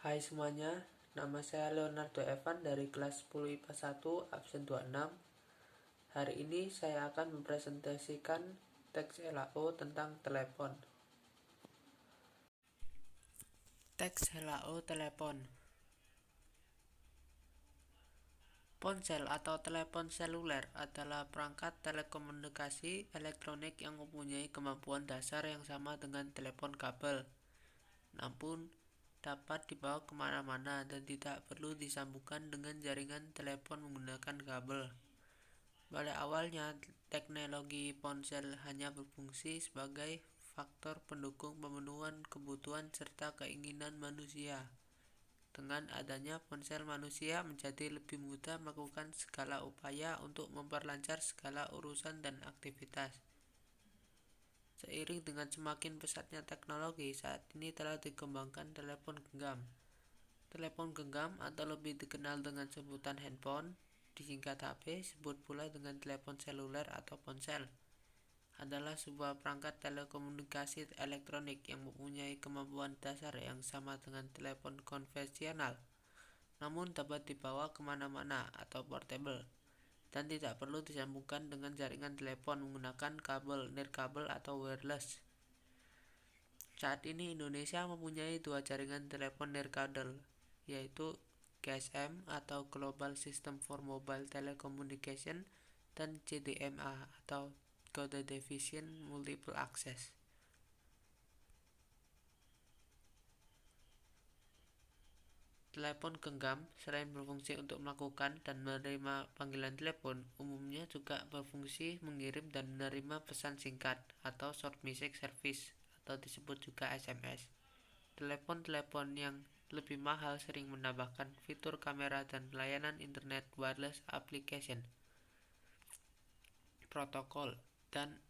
Hai semuanya, nama saya Leonardo Evan dari kelas 10 IPA 1 absen 26. Hari ini saya akan mempresentasikan teks LAO tentang telepon. Teks LAO telepon. Ponsel atau telepon seluler adalah perangkat telekomunikasi elektronik yang mempunyai kemampuan dasar yang sama dengan telepon kabel, namun dapat dibawa kemana-mana dan tidak perlu disambungkan dengan jaringan telepon menggunakan kabel. Pada awalnya, teknologi ponsel hanya berfungsi sebagai faktor pendukung pemenuhan kebutuhan serta keinginan manusia. Dengan adanya ponsel, manusia menjadi lebih mudah melakukan segala upaya untuk memperlancar segala urusan dan aktivitas. Seiring dengan semakin pesatnya teknologi, saat ini telah dikembangkan telepon genggam. Telepon genggam atau lebih dikenal dengan sebutan handphone, disingkat HP, disebut pula dengan telepon seluler atau ponsel, adalah sebuah perangkat telekomunikasi elektronik yang mempunyai kemampuan dasar yang sama dengan telepon konvensional, namun dapat dibawa kemana-mana atau portable, dan tidak perlu disambungkan dengan jaringan telepon menggunakan kabel, nirkabel atau wireless. Saat ini Indonesia mempunyai dua jaringan telepon nirkabel, yaitu GSM atau Global System for Mobile Telecommunication dan CDMA atau Code Division Multiple Access. Telepon genggam selain berfungsi untuk melakukan dan menerima panggilan telepon, umumnya juga berfungsi mengirim dan menerima pesan singkat atau short message service atau disebut juga SMS. Telepon-telepon yang lebih mahal sering menambahkan fitur kamera dan layanan internet wireless application, protokol, dan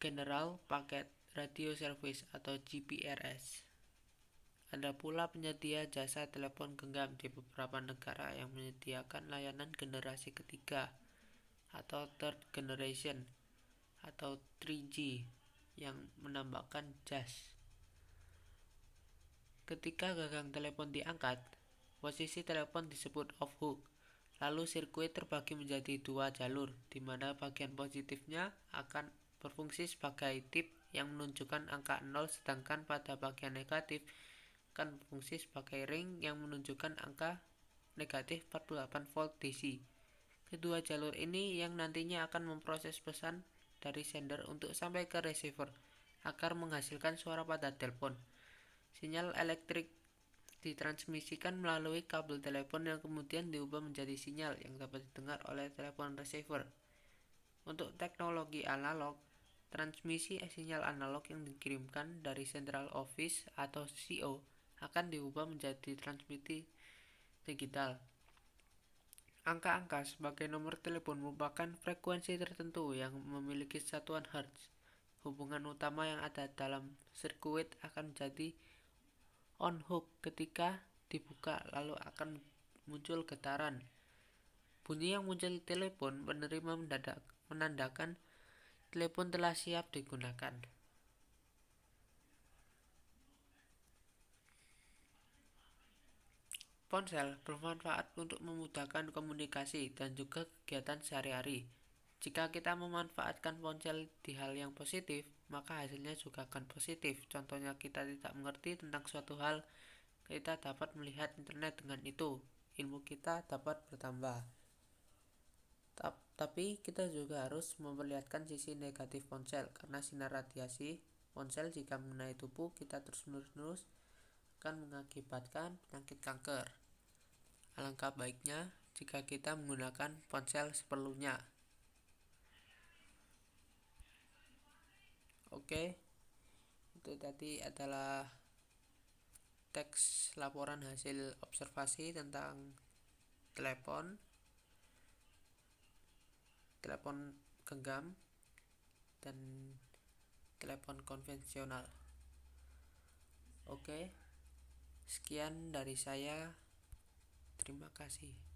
General Packet Radio Service atau GPRS. Ada pula penyedia jasa telepon genggam di beberapa negara yang menyediakan layanan generasi ketiga atau third generation atau 3G yang menambahkan jas. Ketika gagang telepon diangkat, posisi telepon disebut off hook. Lalu sirkuit terbagi menjadi dua jalur, di mana bagian positifnya akan berfungsi sebagai tip yang menunjukkan angka 0, sedangkan pada bagian negatif akan berfungsi sebagai ring yang menunjukkan angka negatif 48 volt DC. Kedua jalur ini yang nantinya akan memproses pesan dari sender untuk sampai ke receiver agar menghasilkan suara pada telepon. Sinyal elektrik ditransmisikan melalui kabel telepon yang kemudian diubah menjadi sinyal yang dapat didengar oleh telepon receiver. Untuk teknologi analog, transmisi sinyal analog yang dikirimkan dari Central Office atau CO akan diubah menjadi transmisi digital. Angka-angka sebagai nomor telepon merupakan frekuensi tertentu yang memiliki satuan hertz. Hubungan utama yang ada dalam sirkuit akan menjadi on hook. Ketika dibuka, lalu akan muncul getaran. Bunyi yang muncul di telepon penerima menandakan telepon telah siap digunakan. Ponsel bermanfaat untuk memudahkan komunikasi dan juga kegiatan sehari-hari. Jika kita memanfaatkan ponsel di hal yang positif, maka hasilnya juga akan positif. Contohnya, kita tidak mengerti tentang suatu hal, kita dapat melihat internet dengan itu. Ilmu kita dapat bertambah. Tapi kita juga harus memperlihatkan sisi negatif ponsel, karena sinar radiasi ponsel jika mengenai tubuh kita terus-menerus akan mengakibatkan penyakit kanker. Alangkah baiknya jika kita menggunakan ponsel seperlunya. Oke, itu tadi adalah teks laporan hasil observasi tentang telepon genggam dan telepon konvensional. Oke, sekian dari saya. Terima kasih.